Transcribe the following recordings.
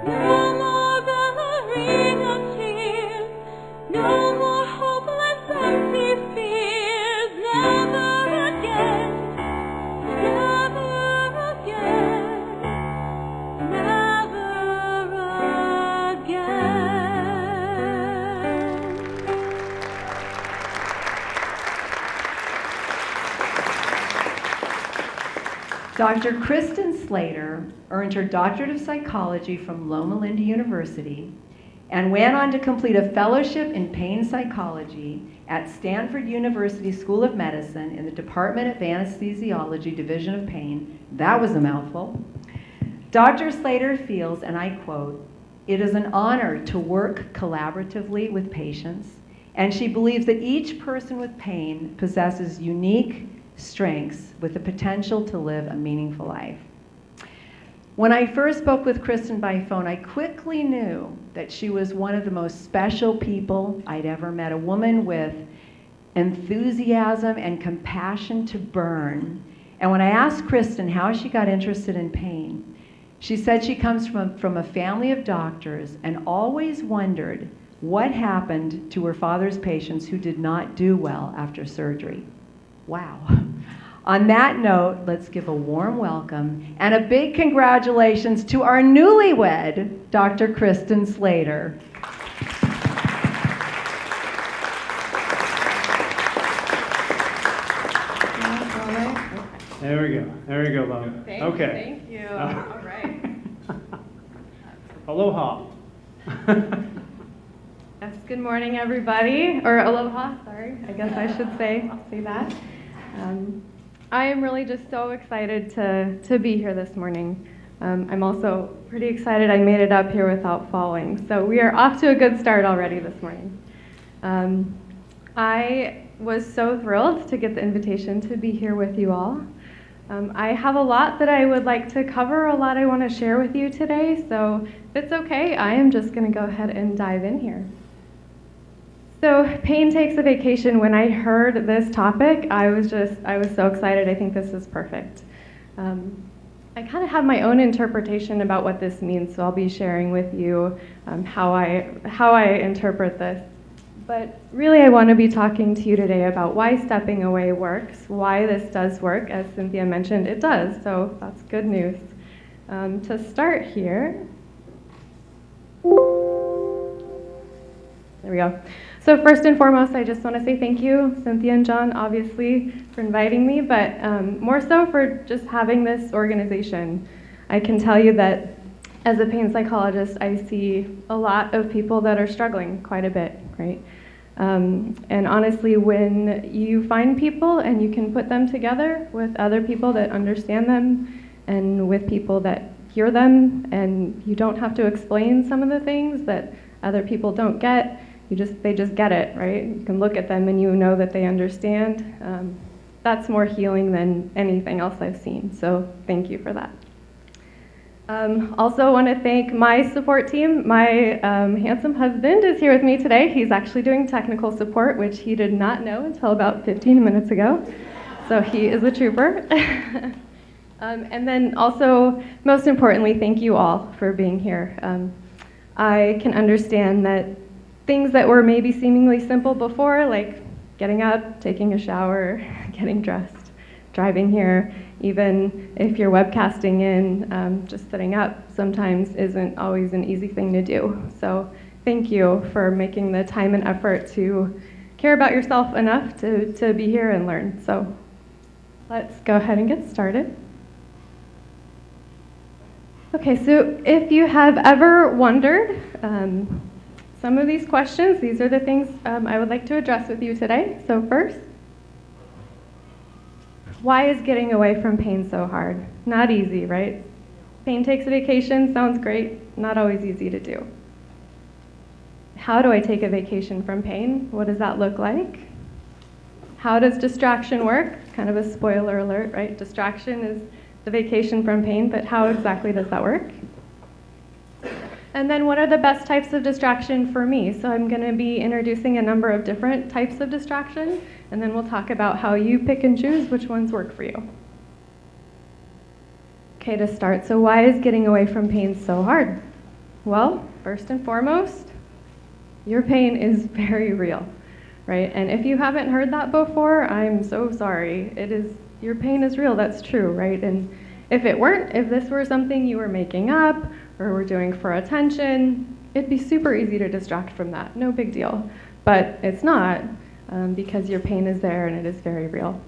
No more gathering of tears, no more hopeless empty fears. Never again, never again, never again. Dr. Kristen Slater earned her doctorate of psychology from Loma Linda University and went on to complete a fellowship in pain psychology at Stanford University School of Medicine in the Department of Anesthesiology, Division of Pain. That was a mouthful. Dr. Slater feels, and I quote, "It is an honor to work collaboratively with patients, and she believes that each person with pain possesses unique strengths with the potential to live a meaningful life." When I first spoke with Kristen by phone, I quickly knew that she was one of the most special people I'd ever met, a woman with enthusiasm and compassion to burn. And when I asked Kristen how she got interested in pain, she said she comes from a family of doctors and always wondered what happened to her father's patients who did not do well after surgery. Wow. On that note, let's give a warm welcome and a big congratulations to our newlywed, Dr. Kristen Slater. There we go. There we go, love. Thank you. All right. Aloha. Yes, good morning, everybody. Or aloha, sorry. I guess I should say that. I am really just so excited to be here this morning. I'm also pretty excited I made it up here without falling. So we are off to a good start already this morning. I was so thrilled to get the invitation to be here with you all. I have a lot that I would like to cover, a lot I want to share with you today, so if it's okay, I am just going to go ahead and dive in here. So pain takes a vacation. When I heard this topic, I was so excited. I think this is perfect. I kind of have my own interpretation about what this means, so I'll be sharing with you how I interpret this. But really, I want to be talking to you today about why stepping away works, why this does work. As Cynthia mentioned, it does, so that's good news. To start here, there we go. So first and foremost, I just want to say thank you, Cynthia and John, obviously, for inviting me, but more so for just having this organization. I can tell you that as a pain psychologist, I see a lot of people that are struggling quite a bit, right? And honestly, when you find people and you can put them together with other people that understand them and with people that hear them, and you don't have to explain some of the things that other people don't get, they just get it, right? You can look at them and you know that they understand. That's more healing than anything else I've seen, so thank you for that. Also want to thank my support team. My handsome husband is here with me today. He's actually doing technical support, which he did not know until about 15 minutes ago. So he is a trooper. And then also, most importantly, thank you all for being here. I can understand that things that were maybe seemingly simple before, like getting up, taking a shower, getting dressed, driving here, even if you're webcasting in, just sitting up sometimes isn't always an easy thing to do. So thank you for making the time and effort to care about yourself enough to be here and learn. So let's go ahead and get started. Okay, so if you have ever wondered some of these questions, these are the things I would like to address with you today. So first, why is getting away from pain so hard? Not easy, right? Pain takes a vacation, sounds great, not always easy to do. How do I take a vacation from pain? What does that look like? How does distraction work? Kind of a spoiler alert, right? Distraction is the vacation from pain, but how exactly does that work? And then what are the best types of distraction for me? So I'm going to be introducing a number of different types of distraction, and then we'll talk about how you pick and choose which ones work for you. Okay, to start, so why is getting away from pain so hard? Well, first and foremost, your pain is very real, right? And if you haven't heard that before, I'm so sorry. Your pain is real, that's true, right? And if this were something you were making up or were doing for attention, it'd be super easy to distract from that, no big deal. But it's not, because your pain is there and it is very real.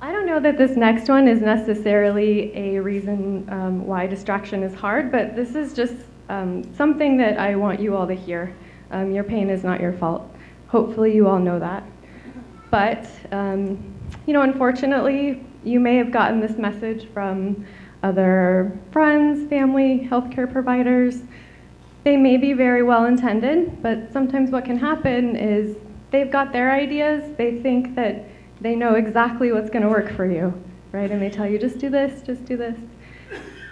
I don't know that this next one is necessarily a reason why distraction is hard, but this is just something that I want you all to hear. Your pain is not your fault. Hopefully you all know that. But, unfortunately, you may have gotten this message from other friends, family, healthcare providers. They may be very well intended, but sometimes what can happen is they've got their ideas, they think that they know exactly what's going to work for you, right? And they tell you, just do this, just do this.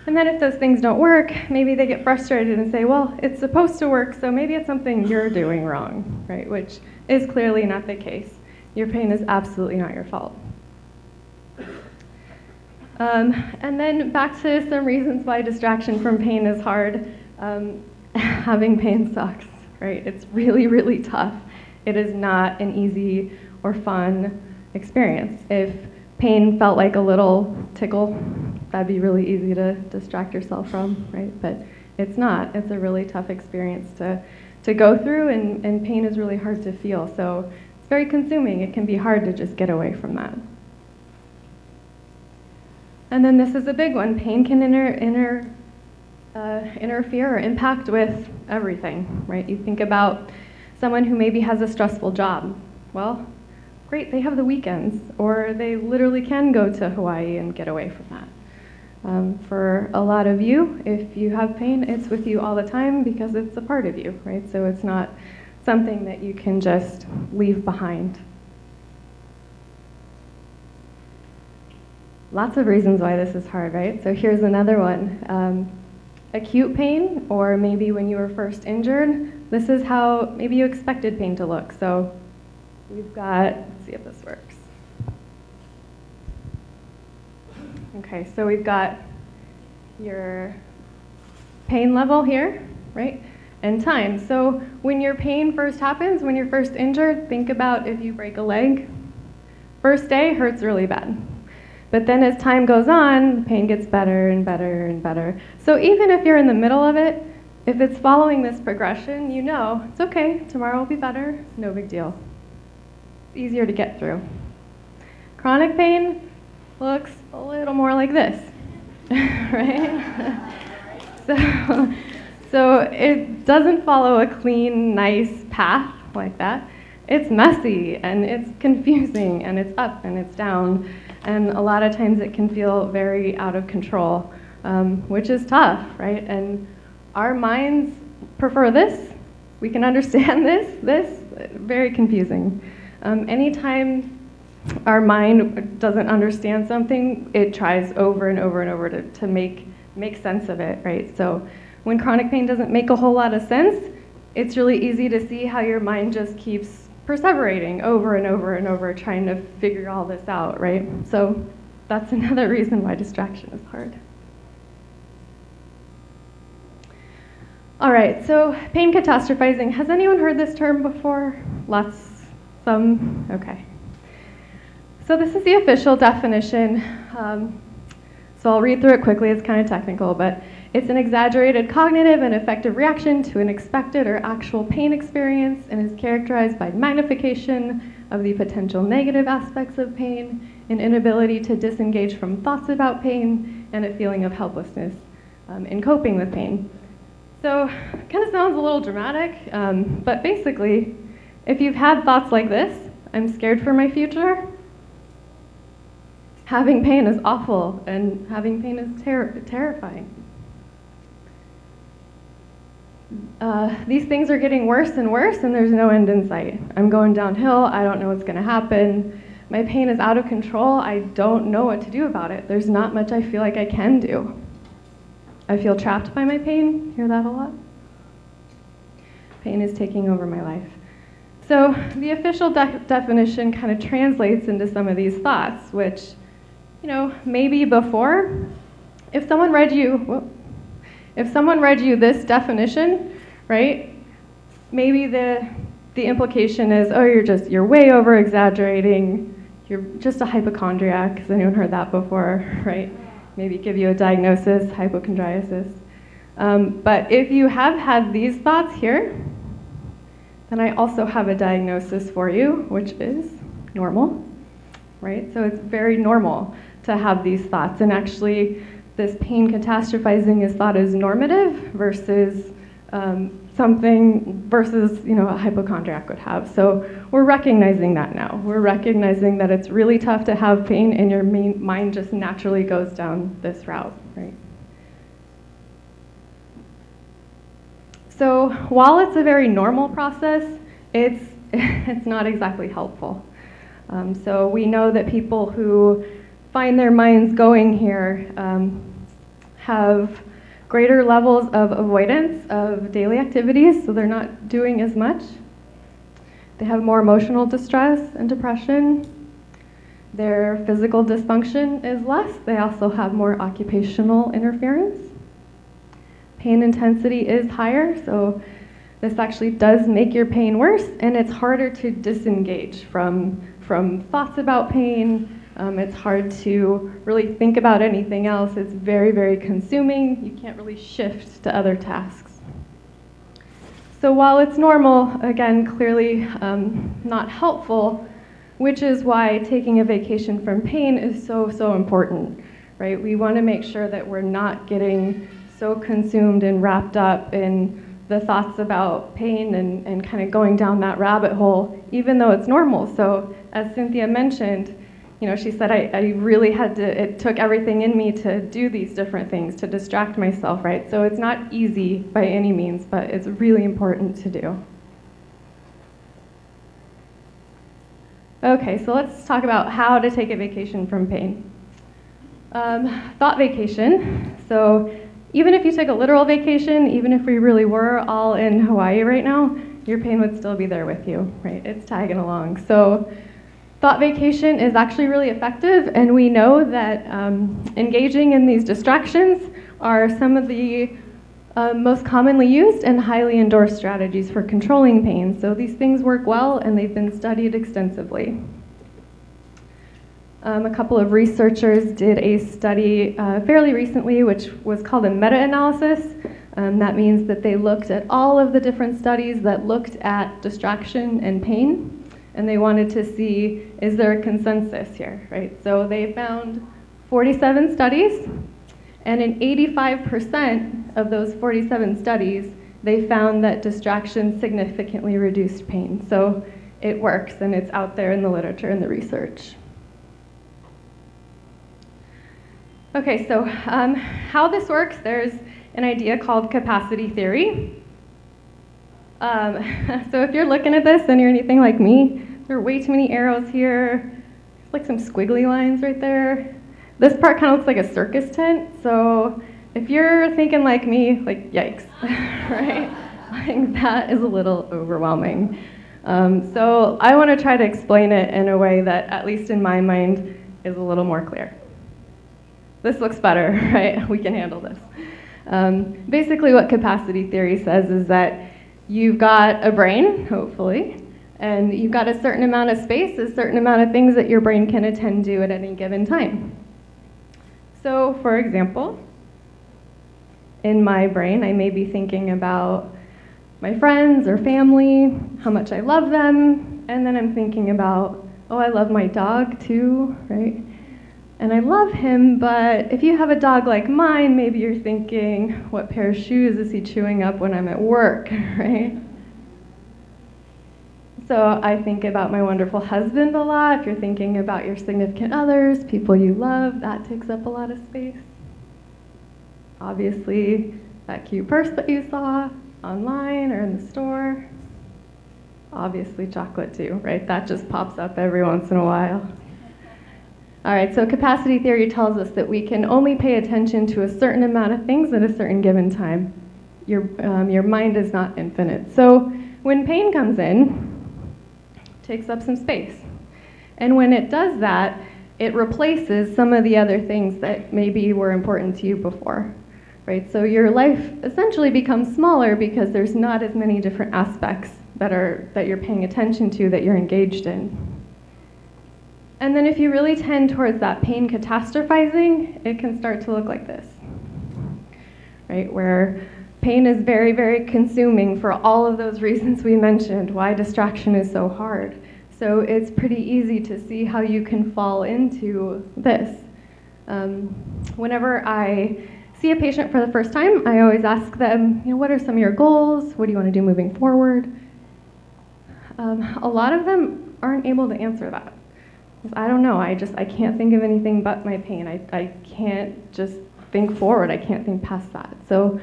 And then if those things don't work, maybe they get frustrated and say, well, it's supposed to work, so maybe it's something you're doing wrong, right? Which is clearly not the case. Your pain is absolutely not your fault. And then back to some reasons why distraction from pain is hard. Having pain sucks, right? It's really, really tough. It is not an easy or fun experience. If pain felt like a little tickle, that'd be really easy to distract yourself from, right? But it's not. It's a really tough experience to go through, and pain is really hard to feel. So it's very consuming. It can be hard to just get away from that. And then this is a big one. Pain can interfere or impact with everything, right? You think about someone who maybe has a stressful job. Well, great, they have the weekends, or they literally can go to Hawaii and get away from that. For a lot of you, if you have pain, it's with you all the time because it's a part of you, right? So it's not something that you can just leave behind. Lots of reasons why this is hard, right? So here's another one. Acute pain, or maybe when you were first injured, this is how maybe you expected pain to look. So we've got, let's see if this works. Okay, so we've got your pain level here, right? And time. So when your pain first happens, when you're first injured, think about if you break a leg. First day hurts really bad. But then as time goes on, the pain gets better and better and better. So even if you're in the middle of it, if it's following this progression, you know, it's okay, tomorrow will be better, no big deal. It's easier to get through. Chronic pain looks a little more like this, right? So it doesn't follow a clean, nice path like that. It's messy, and it's confusing, and it's up and it's down. And a lot of times it can feel very out of control, which is tough, right? And our minds prefer this. We can understand this, very confusing. Anytime our mind doesn't understand something, it tries over and over and over to make sense of it, right? So when chronic pain doesn't make a whole lot of sense, it's really easy to see how your mind just keeps perseverating over and over and over, trying to figure all this out, right? So that's another reason why distraction is hard. All right, so pain catastrophizing. Has anyone heard this term before? Some? Okay. So this is the official definition. So I'll read through it quickly. It's kind of technical, but it's an exaggerated cognitive and affective reaction to an expected or actual pain experience, and is characterized by magnification of the potential negative aspects of pain, an inability to disengage from thoughts about pain, and a feeling of helplessness in coping with pain. So it kind of sounds a little dramatic, but basically, if you've had thoughts like this, I'm scared for my future, having pain is awful, and having pain is terrifying. These things are getting worse and worse, and there's no end in sight. I'm going downhill. I don't know what's going to happen. My pain is out of control. I don't know what to do about it. There's not much I feel like I can do. I feel trapped by my pain. Hear that a lot? Pain is taking over my life. So the official definition kind of translates into some of these thoughts, which, maybe before if someone read you this definition, right, maybe the implication is, oh, you're way over exaggerating, you're just a hypochondriac. Has anyone heard that before, right? Maybe give you a diagnosis, hypochondriasis. But if you have had these thoughts here, then I also have a diagnosis for you, which is normal, right? So it's very normal to have these thoughts, and actually this pain catastrophizing is thought as normative versus something versus a hypochondriac would have. So we're recognizing that now. We're recognizing that it's really tough to have pain and your mind just naturally goes down this route, right? So while it's a very normal process, it's not exactly helpful. So we know that people who find their minds going here have greater levels of avoidance of daily activities, so they're not doing as much. They have more emotional distress and depression. Their physical dysfunction is less. They also have more occupational interference. Pain intensity is higher, so this actually does make your pain worse, and it's harder to disengage from thoughts about pain. It's hard to really think about anything else. It's very, very consuming. You can't really shift to other tasks. So while it's normal, again, clearly not helpful, which is why taking a vacation from pain is so, so important, right? We want to make sure that we're not getting so consumed and wrapped up in the thoughts about pain and kind of going down that rabbit hole, even though it's normal. So as Cynthia mentioned, she said, I really had to, it took everything in me to do these different things, to distract myself, right? So it's not easy by any means, but it's really important to do. Okay, so let's talk about how to take a vacation from pain. Thought vacation. So even if you took a literal vacation, even if we really were all in Hawaii right now, your pain would still be there with you, right? It's tagging along. So thought vacation is actually really effective, and we know that engaging in these distractions are some of the most commonly used and highly endorsed strategies for controlling pain. So these things work well, and they've been studied extensively. A couple of researchers did a study fairly recently, which was called a meta-analysis. That means that they looked at all of the different studies that looked at distraction and pain, and they wanted to see, is there a consensus here, right? So they found 47 studies, and in 85% of those 47 studies, they found that distraction significantly reduced pain. So it works, and it's out there in the literature and the research. Okay, so how this works, there's an idea called capacity theory. So if you're looking at this and you're anything like me, there are way too many arrows here. There's like some squiggly lines right there. This part kind of looks like a circus tent, so if you're thinking like me, like yikes, right? Like that is a little overwhelming. So I want to try to explain it in a way that, at least in my mind, is a little more clear. This looks better, right? We can handle this. Basically what capacity theory says is that you've got a brain, hopefully, and you've got a certain amount of space, a certain amount of things that your brain can attend to at any given time. So, for example, in my brain, I may be thinking about my friends or family, how much I love them, and then I'm thinking about, oh, I love my dog too, right? And I love him, but if you have a dog like mine, maybe you're thinking, what pair of shoes is he chewing up when I'm at work, right? So I think about my wonderful husband a lot. If you're thinking about your significant others, people you love, that takes up a lot of space. Obviously, that cute purse that you saw online or in the store. Obviously, chocolate too, right? That just pops up every once in a while. All right, so capacity theory tells us that we can only pay attention to a certain amount of things at a certain given time. Your mind is not infinite. So when pain comes in, it takes up some space. And when it does that, it replaces some of the other things that maybe were important to you before, right? So your life essentially becomes smaller because there's not as many different aspects that you're paying attention to, that you're engaged in. And then if you really tend towards that pain catastrophizing, it can start to look like this, right? Where pain is very, very consuming for all of those reasons we mentioned, why distraction is so hard. So it's pretty easy to see how you can fall into this. Whenever I see a patient for the first time, I always ask them, what are some of your goals? What do you want to do moving forward? A lot of them aren't able to answer that. I don't know, I can't think of anything but my pain. I can't just think forward, I can't think past that. So,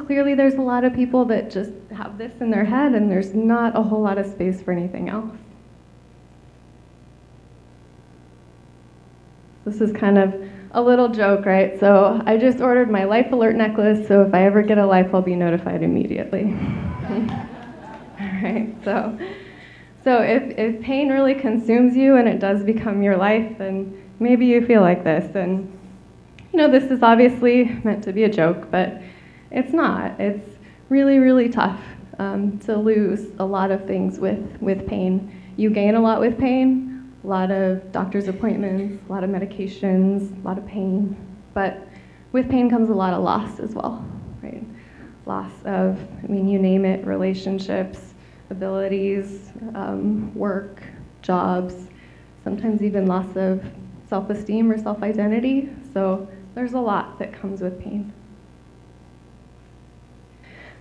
clearly there's a lot of people that just have this in their head and there's not a whole lot of space for anything else. This is kind of a little joke, right? So I just ordered my Life Alert necklace, so if I ever get a life, I'll be notified immediately. All right, so if pain really consumes you and it does become your life, then maybe you feel like this. And this is obviously meant to be a joke, but it's not. It's really, really tough to lose a lot of things with pain. You gain a lot with pain, a lot of doctor's appointments, a lot of medications, a lot of pain. But with pain comes a lot of loss as well, right? Loss of, you name it, relationships, abilities, work, jobs, sometimes even loss of self-esteem or self-identity. So there's a lot that comes with pain.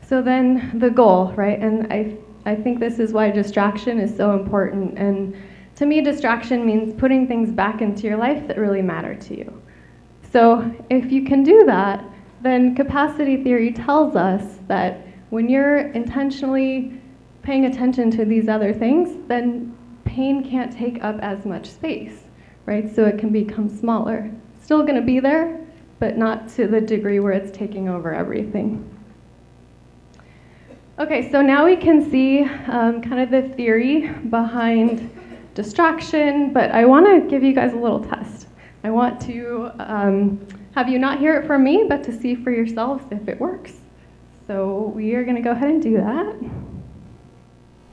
So then the goal, right? And I think this is why distraction is so important. And to me, distraction means putting things back into your life that really matter to you. So if you can do that, then capacity theory tells us that when you're intentionally paying attention to these other things, then pain can't take up as much space, right? So it can become smaller. Still gonna be there, but not to the degree where it's taking over everything. Okay, so now we can see kind of the theory behind distraction, but I wanna give you guys a little test. I want to have you not hear it from me, but to see for yourselves if it works. So we are gonna go ahead and do that.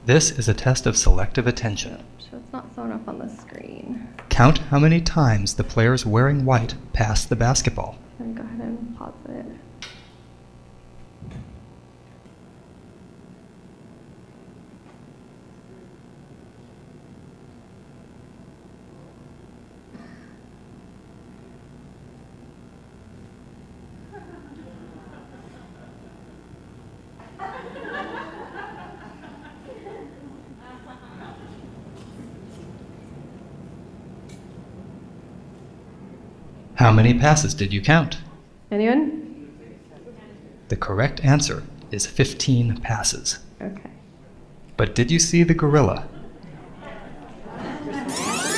This is a test of selective attention. So it's not showing up on the screen. Count how many times the players wearing white pass the basketball. And go ahead and pause it. How many passes did you count? Anyone? The correct answer is 15 passes. Okay. But did you see the gorilla?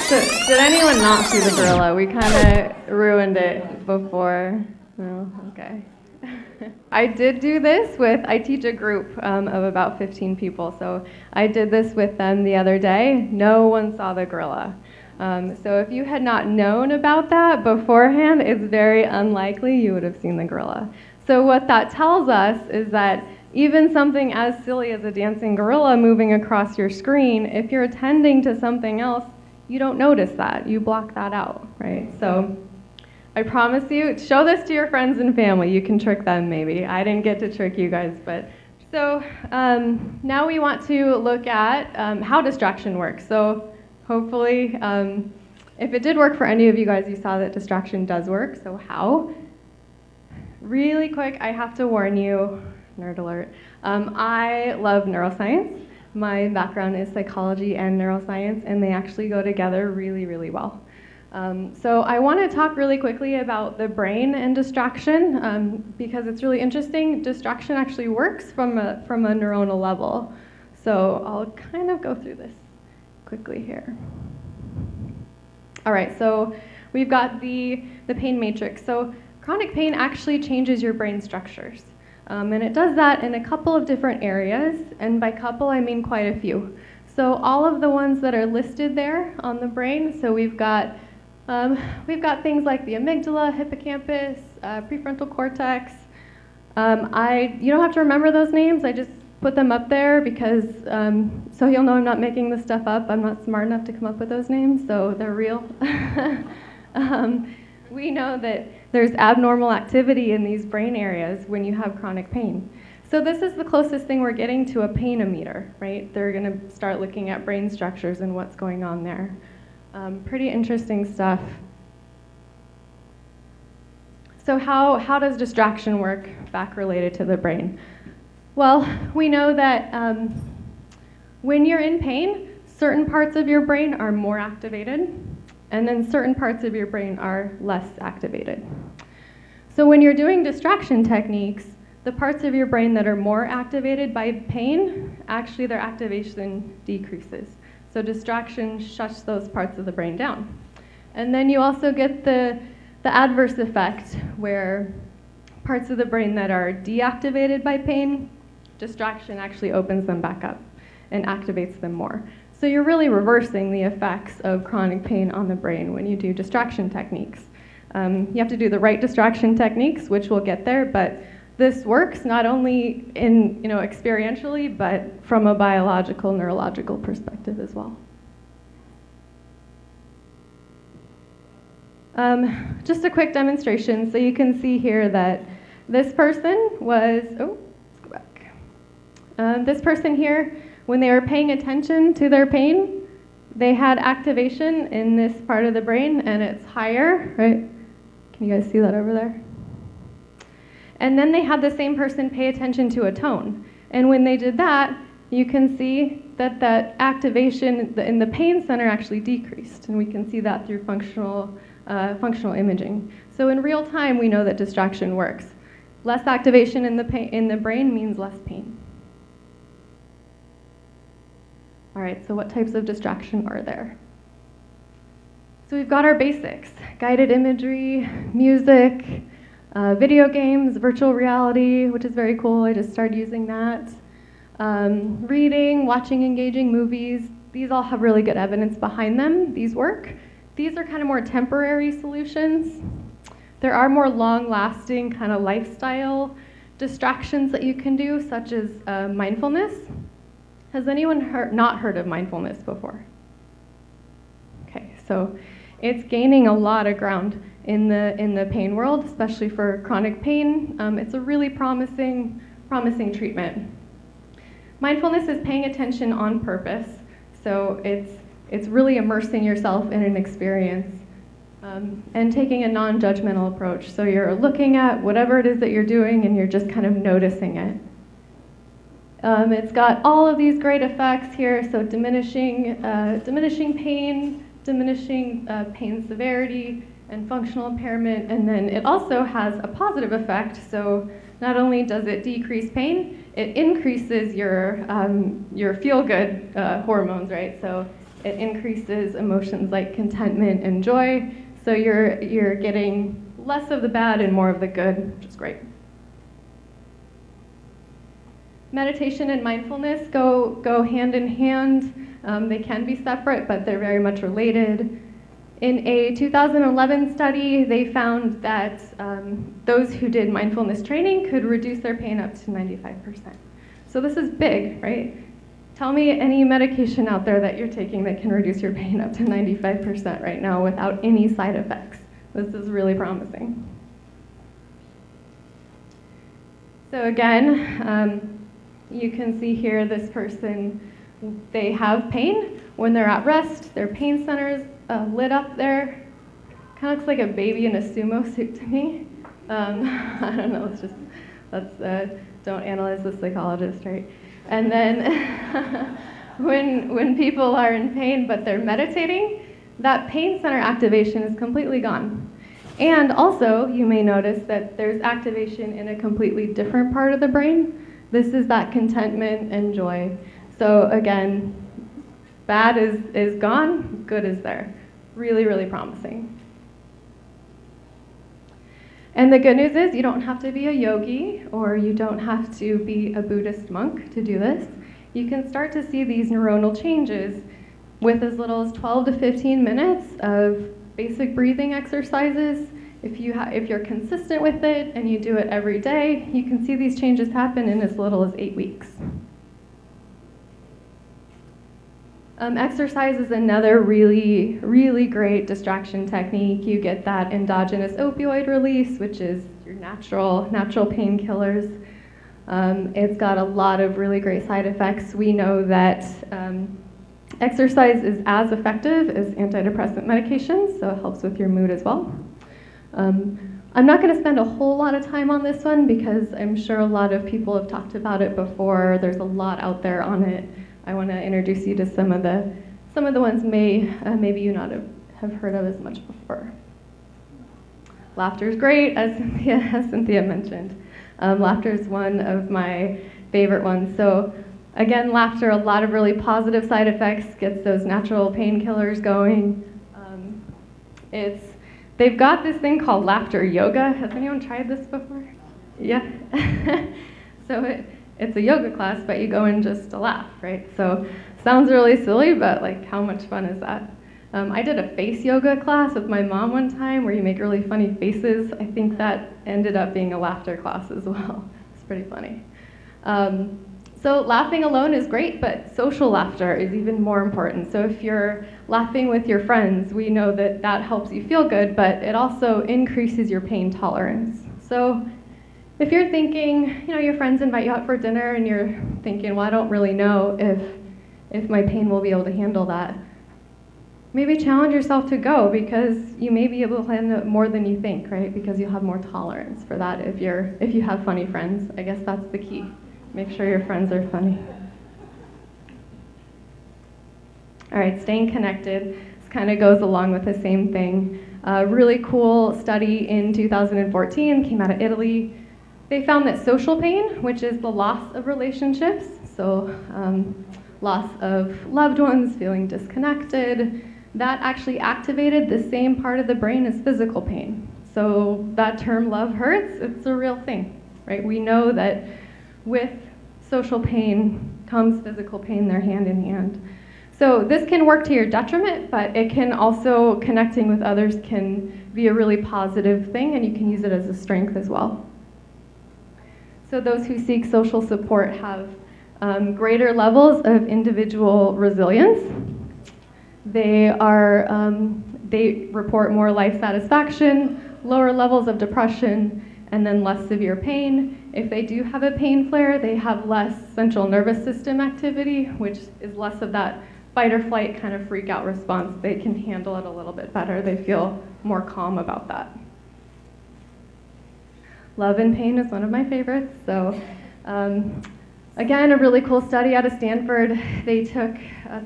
So, did anyone not see the gorilla? We kind of ruined it before. No? Okay. I did do this I teach a group of about 15 people, so I did this with them the other day. No one saw the gorilla. So if you had not known about that beforehand, it's very unlikely you would have seen the gorilla. So what that tells us is that even something as silly as a dancing gorilla moving across your screen, if you're attending to something else, you don't notice that. You block that out, right? So I promise you, show this to your friends and family. You can trick them maybe. I didn't get to trick you guys, but so now we want to look at how distraction works. So hopefully, if it did work for any of you guys, you saw that distraction does work. So how? Really quick, I have to warn you, nerd alert, I love neuroscience. My background is psychology and neuroscience, and they actually go together really, really well. So I want to talk really quickly about the brain and distraction because it's really interesting. Distraction actually works from a neuronal level. So I'll kind of go through this quickly here. All right, so we've got the pain matrix. So chronic pain actually changes your brain structures. And it does that in a couple of different areas, and by couple I mean quite a few. So all of the ones that are listed there on the brain, so we've got We've got things like the amygdala, hippocampus, prefrontal cortex. You don't have to remember those names. I just put them up there because so you'll know I'm not making this stuff up. I'm not smart enough to come up with those names, so they're real. We know that there's abnormal activity in these brain areas when you have chronic pain. So this is the closest thing we're getting to a pain-o-meter, right? They're going to start looking at brain structures and what's going on there. Pretty interesting stuff. So how does distraction work back related to the brain? Well, we know that when you're in pain, certain parts of your brain are more activated, and then certain parts of your brain are less activated. So when you're doing distraction techniques, the parts of your brain that are more activated by pain, actually their activation decreases. So distraction shuts those parts of the brain down. And then you also get the adverse effect where parts of the brain that are deactivated by pain, distraction actually opens them back up and activates them more. So you're really reversing the effects of chronic pain on the brain when you do distraction techniques. You have to do the right distraction techniques, which we'll get there, but this works not only in, experientially, but from a biological, neurological perspective as well. Just a quick demonstration. So you can see here that this person was, let's go back. This person here, when they were paying attention to their pain, they had activation in this part of the brain, and it's higher, right? Can you guys see that over there? And then they had the same person pay attention to a tone. And when they did that, you can see that that activation in the pain center actually decreased. And we can see that through functional imaging. So in real time, we know that distraction works. Less activation in the brain means less pain. All right, so what types of distraction are there? So we've got our basics: guided imagery, music, video games, virtual reality, which is very cool. I just started using that. Reading, watching engaging movies. These all have really good evidence behind them. These work. These are kind of more temporary solutions. There are more long-lasting kind of lifestyle distractions that you can do, such as mindfulness. Has anyone not heard of mindfulness before? Okay, so it's gaining a lot of ground in the pain world, especially for chronic pain. It's a really promising treatment. Mindfulness is paying attention on purpose, so it's really immersing yourself in an experience and taking a non-judgmental approach. So you're looking at whatever it is that you're doing, and you're just kind of noticing it. It's got all of these great effects here, so diminishing pain, diminishing pain severity, and functional impairment, and then it also has a positive effect. So not only does it decrease pain, it increases your feel-good hormones, right? So it increases emotions like contentment and joy. So you're getting less of the bad and more of the good, which is great. Meditation and mindfulness go hand in hand. They can be separate, but they're very much related. In a 2011 study, they found that those who did mindfulness training could reduce their pain up to 95%. So this is big, right? Tell me any medication out there that you're taking that can reduce your pain up to 95% right now without any side effects. This is really promising. So again, you can see here this person, they have pain. When they're at rest, their pain centers lit up there. Kind of looks like a baby in a sumo suit to me. I don't know, don't analyze the psychologist, right? And then when people are in pain but they're meditating, that pain center activation is completely gone. And also, you may notice that there's activation in a completely different part of the brain. This is that contentment and joy. So again, bad is gone, good is there. Really, really promising. And the good news is you don't have to be a yogi or you don't have to be a Buddhist monk to do this. You can start to see these neuronal changes with as little as 12 to 15 minutes of basic breathing exercises. If you're consistent with it and you do it every day, you can see these changes happen in as little as 8 weeks. Exercise is another really, really great distraction technique. You get that endogenous opioid release, which is your natural painkillers. It's got a lot of really great side effects. We know that exercise is as effective as antidepressant medications, so it helps with your mood as well. I'm not going to spend a whole lot of time on this one because I'm sure a lot of people have talked about it before. There's a lot out there on it. I want to introduce you to some of the ones maybe you not have heard of as much before. Laughter is great, as Cynthia mentioned. Laughter is one of my favorite ones. So again, laughter, a lot of really positive side effects, gets those natural painkillers going. They've got this thing called laughter yoga. Has anyone tried this before? Yeah. So it's a yoga class, but you go in just to laugh, right? So sounds really silly, but like how much fun is that? I did a face yoga class with my mom one time where you make really funny faces. I think that ended up being a laughter class as well. It's pretty funny. So laughing alone is great, but social laughter is even more important. So if you're laughing with your friends, we know that that helps you feel good, but it also increases your pain tolerance. So if you're thinking, your friends invite you out for dinner and you're thinking, well, I don't really know if my pain will be able to handle that, maybe challenge yourself to go, because you may be able to handle it more than you think, right? Because you'll have more tolerance for that if you have funny friends. I guess that's the key. Make sure your friends are funny. All right, staying connected. This kind of goes along with the same thing. A really cool study in 2014 came out of Italy. They found that social pain, which is the loss of relationships, so loss of loved ones, feeling disconnected, that actually activated the same part of the brain as physical pain. So that term, love hurts, it's a real thing, right? We know that with social pain comes physical pain, they're hand in hand. So this can work to your detriment, but it can also, connecting with others can be a really positive thing, and you can use it as a strength as well. So those who seek social support have greater levels of individual resilience. They report more life satisfaction, lower levels of depression, and then less severe pain. If they do have a pain flare, they have less central nervous system activity, which is less of that fight or flight kind of freak out response. They can handle it a little bit better. They feel more calm about that. Love and pain is one of my favorites. So again, a really cool study out of Stanford. They took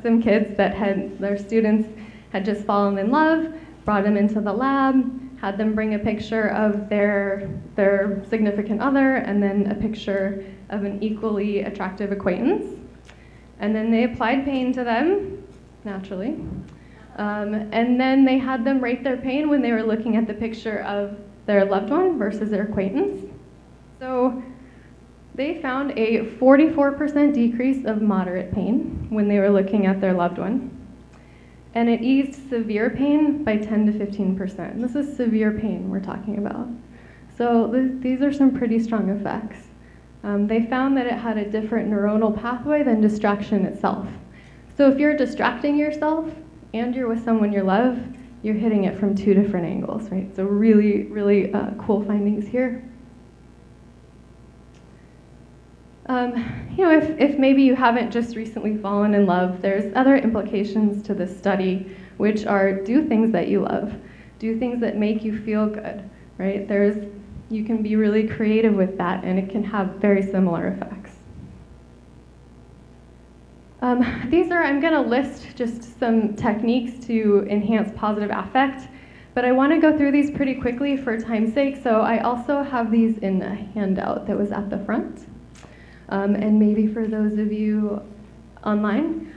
some kids their students had just fallen in love, brought them into the lab, had them bring a picture of their significant other and then a picture of an equally attractive acquaintance. And then they applied pain to them, naturally. And then they had them rate their pain when they were looking at the picture of their loved one versus their acquaintance. So they found a 44% decrease of moderate pain when they were looking at their loved one. And it eased severe pain by 10 to 15%. This is severe pain we're talking about. So these are some pretty strong effects. They found that it had a different neuronal pathway than distraction itself. So if you're distracting yourself and you're with someone you love, you're hitting it from two different angles, right? So really, really cool findings here. If maybe you haven't just recently fallen in love, there's other implications to this study, which are do things that you love, do things that make you feel good, right? You can be really creative with that, and it can have very similar effects. I'm going to list just some techniques to enhance positive affect, but I want to go through these pretty quickly for time's sake, so I also have these in a handout that was at the front. And maybe for those of you online,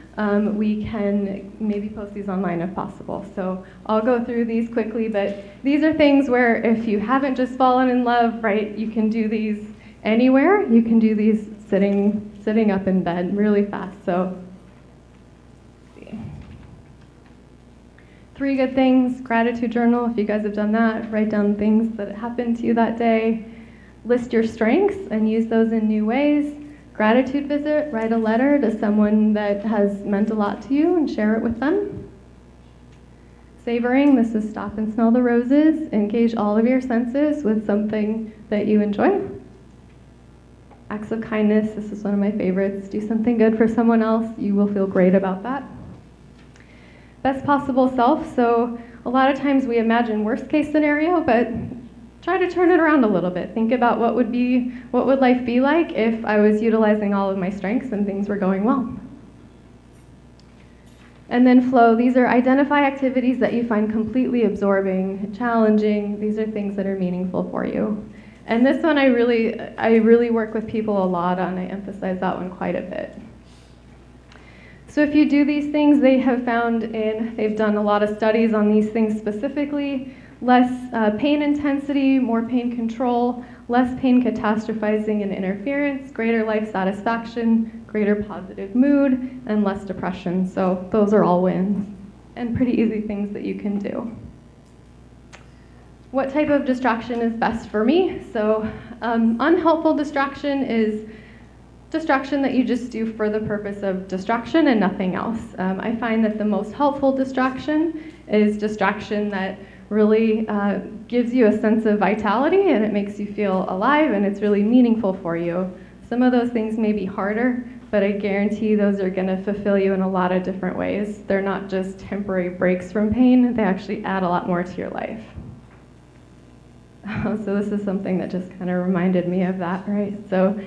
we can maybe post these online if possible. So I'll go through these quickly, but these are things where if you haven't just fallen in love, right, you can do these anywhere. You can do these sitting up in bed really fast. So 3 good things, gratitude journal, if you guys have done that, write down things that happened to you that day, list your strengths and use those in new ways. Gratitude visit, write a letter to someone that has meant a lot to you and share it with them. Savoring, this is stop and smell the roses, engage all of your senses with something that you enjoy. Acts of kindness, this is one of my favorites. Do something good for someone else, you will feel great about that. Best possible self, so a lot of times we imagine worst case scenario, but try to turn it around a little bit. Think about what would life be like if I was utilizing all of my strengths and things were going well. And then flow, these are identify activities that you find completely absorbing, challenging. These are things that are meaningful for you. And this one I really work with people a lot on. I emphasize that one quite a bit. So if you do these things, they've done a lot of studies on these things specifically, less pain intensity, more pain control, less pain catastrophizing and interference, greater life satisfaction, greater positive mood, and less depression. So those are all wins and pretty easy things that you can do. What type of distraction is best for me? So unhelpful distraction is distraction that you just do for the purpose of distraction and nothing else. I find that the most helpful distraction is distraction that really gives you a sense of vitality and it makes you feel alive and it's really meaningful for you. Some of those things may be harder, but I guarantee those are going to fulfill you in a lot of different ways. They're not just temporary breaks from pain, they actually add a lot more to your life. So this is something that just kind of reminded me of that, right? So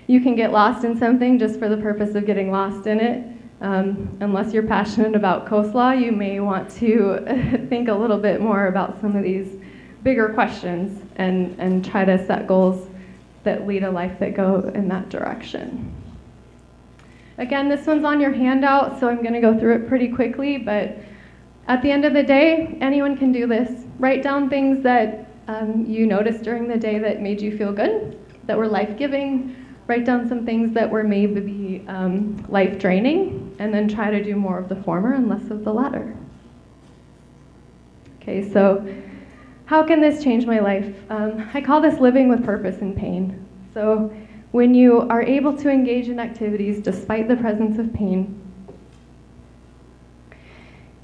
you can get lost in something just for the purpose of getting lost in it. Unless you're passionate about coleslaw, you may want to think a little bit more about some of these bigger questions and try to set goals that lead a life that go in that direction. Again, this one's on your handout, so I'm going to go through it pretty quickly, but at the end of the day, anyone can do this. Write down things that you noticed during the day that made you feel good, that were life-giving. Write down some things that were maybe life-draining, and then try to do more of the former and less of the latter. Okay, so how can this change my life? I call this living with purpose in pain. So when you are able to engage in activities despite the presence of pain,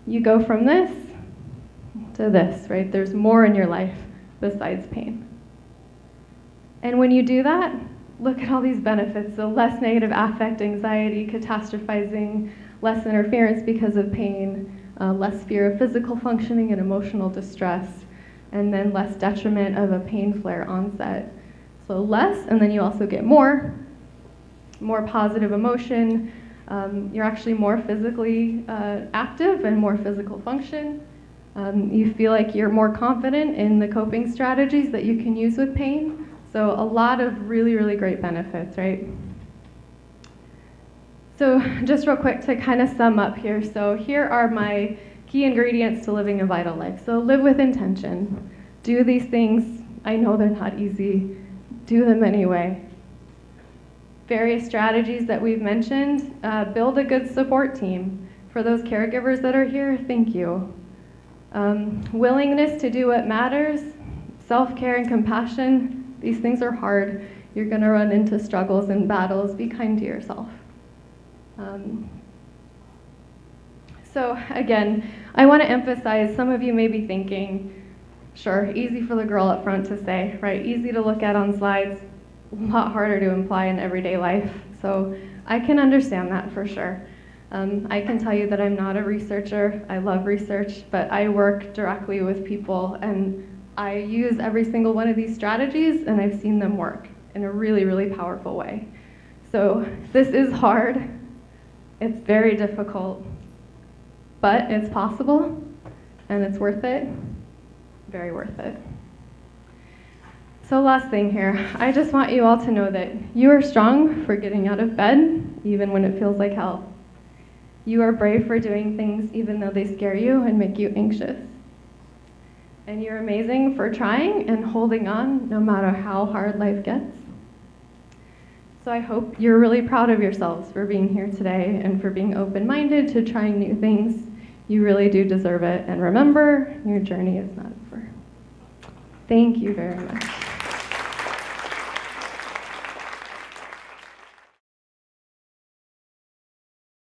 you go from this to this, right? There's more in your life besides pain. And when you do that, look at all these benefits. So less negative affect, anxiety, catastrophizing, less interference because of pain, less fear of physical functioning and emotional distress, and then less detriment of a pain flare onset. So less, and then you also get more positive emotion. You're actually more physically active and more physical function. You feel like you're more confident in the coping strategies that you can use with pain. So a lot of really, really great benefits, right? So just real quick to kind of sum up here. So here are my key ingredients to living a vital life. So live with intention. Do these things. I know they're not easy. Do them anyway. Various strategies that we've mentioned. Build a good support team. For those caregivers that are here, thank you. Willingness to do what matters. Self-care and compassion. These things are hard. You're going to run into struggles and battles. Be kind to yourself. So again, I want to emphasize, some of you may be thinking, sure, easy for the girl up front to say, right? Easy to look at on slides, a lot harder to imply in everyday life. So I can understand that for sure. I can tell you that I'm not a researcher. I love research, but I work directly with people and I use every single one of these strategies and I've seen them work in a really, really powerful way. So this is hard. It's very difficult, but it's possible and it's worth it. Very worth it. So last thing here, I just want you all to know that you are strong for getting out of bed, even when it feels like hell. You are brave for doing things even though they scare you and make you anxious. And you're amazing for trying and holding on no matter how hard life gets. So I hope you're really proud of yourselves for being here today and for being open-minded to trying new things. You really do deserve it. And remember, your journey is not over. Thank you very much.